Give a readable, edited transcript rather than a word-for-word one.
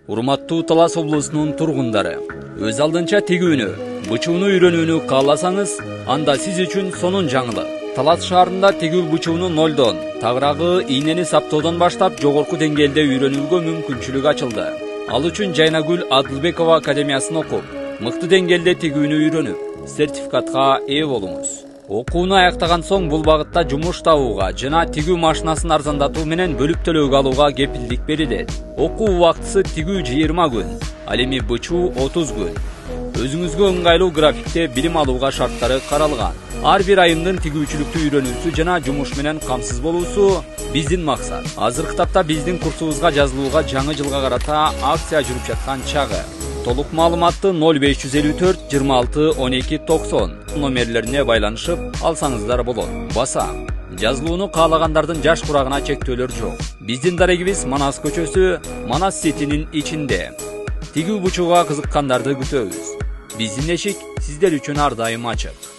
Урматтуу Талас облусунун тургундары, өз алдынча тигүүнү, бычууну үйрөнүүнү кааласаңыз, анда сиз үчүн сонун жаңылык. Талас шаарында тигүү бычууну нолдон, тагыраагы ийнени саптоодон баштап жогорку деңгээлде үйрөнүүгө мүмкүнчүлүк ачылды. Ал үчүн Жайнагүл Адылбекова академиясын окуп, мыкты деңгээлде тигүүнү үйрөнүп, сертификатка ээ болуңуз. Окууну аяктаган соң бул багытта жумуш табууга жана тигүү машинасын арзандатуу менен бөлүп төлөөгө алууга кепилдик берилет. Окуу убактысы тигүү 20 күн, ал эми бычуу 30 күн. Өзүңүзгө ыңгайлуу графикте билим алууга шарттары каралган. Ар бир айымдын тигүүчүлүктү үйрөнүүсү жана жумуш менен камсыз болуусу биздин максат. Азыркы тапта биздин курсубузга жазылууга жаңы жылга карата акция жүрүп жаткан чагы. Толук маалыматты 0554 26 12 90 номерлерине байланышып алсаңыздар болот. Баса, жазылууну каалагандардын жаш курагына чектөөлөр жок. Биздин дарегибиз Манас көчөсү, Манас Ситинин ичинде. Тигүү бычууга кызыккандарды күтөбүз. Биздин эшик сиздер үчүн ар дайым ачык.